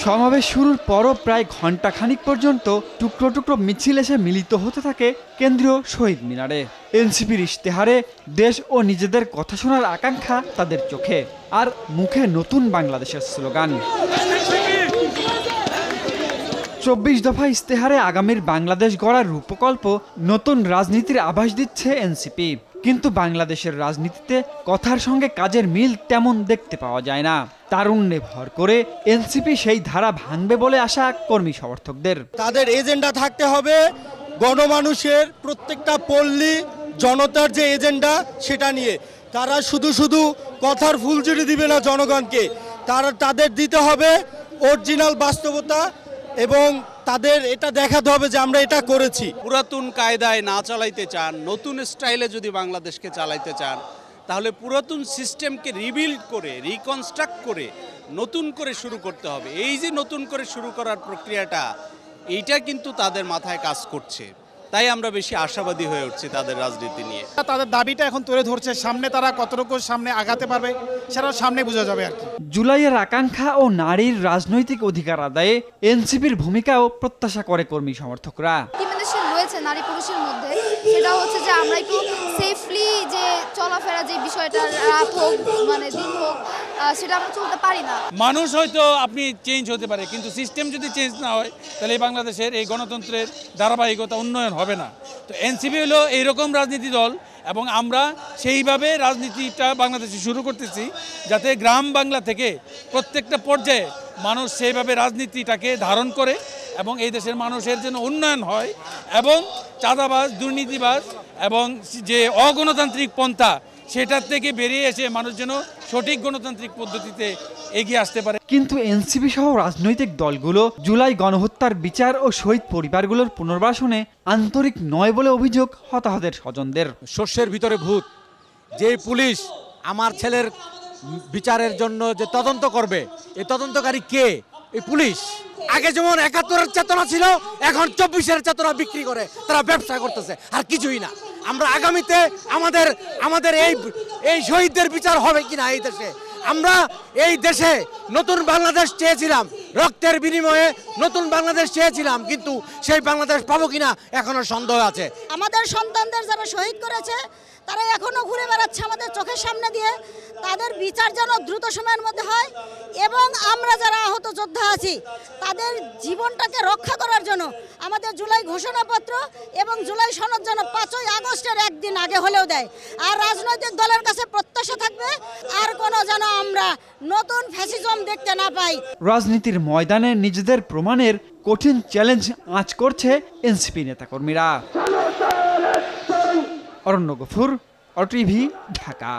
সমাবেশ শুরুর পরও প্রায় ঘণ্টাখানিক পর্যন্ত টুকরো টুকরো মিছিল এসে মিলিত হতে থাকে কেন্দ্রীয় শহীদ মিনারে। এনসিপির ইশতেহারে দেশ ও নিজেদের কথা শোনার আকাঙ্ক্ষা তাদের চোখে, আর মুখে নতুন বাংলাদেশের স্লোগান। ২৪ দফা ইশতেহারে আগামীর বাংলাদেশ গড়ার রূপকল্প, নতুন রাজনীতির আভাস দিচ্ছে এনসিপি। কিন্তু বাংলাদেশের রাজনীতিতে কথার সঙ্গে কাজের মিল তেমন দেখতে পাওয়া যায় না। তারুণ্যে ভর করে এনসিপি সেই ধারা ভাঙবে বলে আশা কর্মী সমর্থকদের। তাদের এজেন্ডা থাকতে হবে গণমানুষের প্রত্যেকটা পল্লী জনতার যে এজেন্ডা সেটা নিয়ে। তারা শুধু শুধু কথার ফুলঝুরি দিবে না জনগণকে, তাদের দিতে হবে অরিজিনাল বাস্তবতা এবং তাদের এটা দেখাতে হবে যে আমরা এটা করেছি। পুরাতন কায়দায় না চালাইতে চান, নতুন স্টাইলে যদি বাংলাদেশকে চালাইতে চান, তাহলে পুরাতন সিস্টেমকে রিবিল্ড করে, রিকনস্ট্রাক্ট করে নতুন করে শুরু করতে হবে। এই যে নতুন করে শুরু করার প্রক্রিয়াটা, এইটা কিন্তু তাদের মাথায় কাজ করছে। তাই আমরা বেশি আশাবাদী হয়ে উঠছি তাদের রাজনীতি নিয়ে। তাদের দাবিটা এখন তুলে ধরছে, সামনে তারা কতটুকু সামনে আগাতে পারবে সেটা সামনে বোঝা যাবে আর কি। জুলাইয়ের আকাঙ্ক্ষা ও নারীর রাজনৈতিক অধিকার আদায়ে এনসিপির ভূমিকাও প্রত্যাশা করে কর্মী সমর্থকরা। রয়েছে নারী পুরুষের মধ্যে, সেটা হচ্ছে যে আমরা একটু সেফলি যে চলাফেরা, যে বিষয়টা রাত হোক মানে দিন হোক, সেটা আমরা চলতে পারি না। মানুষ হয়তো আপনি চেঞ্জ হতে পারে, কিন্তু সিস্টেম যদি চেঞ্জ না হয় তাহলে বাংলাদেশের এই গণতন্ত্রের ধারাবাহিকতা উন্নয়ন হবে না। তো এনসিপি হলো এইরকম রাজনীতি দল, এবং আমরা সেইভাবে রাজনীতিটা বাংলাদেশে শুরু করতেছি যাতে গ্রাম বাংলা থেকে প্রত্যেকটা পর্যায়ে মানুষ সেইভাবে রাজনীতিটাকে ধারণ করে এবং এই দেশের মানুষের জন্য উন্নয়ন হয়, এবং চাঁদাবাজ, দুর্নীতিবাজ এবং যে অগণতান্ত্রিক পন্থা সেটার থেকে বেরিয়ে এসে মানুষ যেন সঠিক গণতান্ত্রিক পদ্ধতিতে এগিয়ে আসতে পারে। কিন্তু এনসিপি সহ রাজনৈতিক দলগুলো জুলাই গণহত্যার বিচার ও শহীদ পরিবারগুলোর পুনর্বাসনে আন্তরিক নয় বলে অভিযোগ হতাহতের স্বজনদের। শস্যের ভিতরে ভূত, যে পুলিশ আমার ছেলের বিচারের জন্য যে তদন্ত করবে, এই তদন্তকারী কে? এই পুলিশ। আগে যেমন ৭১-এর চেতনা ছিল, এখন ২৪-এর চেতনা বিক্রি করে তারা ব্যবসা করতেছে, আর কিছুই না। আমরা আগামীতে আমাদের এই শহীদদের বিচার হবে কিনা এই দেশে, আমরা এই দেশে নতুন বাংলাদেশ চেয়েছিলাম, রক্তের বিনিময়ে নতুন বাংলাদেশ চেয়েছিলাম, কিন্তু সেই বাংলাদেশ পাবো কিনা এখনো সন্দেহ আছে। আমাদের সন্তানদের যারা শহীদ করেছে তারা এখনো ঘুরে বেড়াচ্ছে আমাদের চোখের সামনে দিয়ে। তাদের বিচার যেন দ্রুত সময়ের মধ্যে হয়, এবং আমরা যারা আহত যোদ্ধা আছি তাদের জীবনটাকে রক্ষা করার জন্য আমাদের জুলাই ঘোষণাপত্র এবং জুলাই সনদ যেন ৫ই আগস্টের একদিন আগে হলেও দেয়। আর রাজনৈতিক দলের কাছে প্রত্যাশা থাকবে আর কোনো যেন আমরা নতুন ফ্যাসিজম দেখতে না পাই। রাজনীতির ময়দানে নিজেদের প্রমাণের কঠিন চ্যালেঞ্জ আঁচ করছে এনসিপি নেতাকর্মীরা। অরণ্য গফুর, অটিভি, ঢাকা।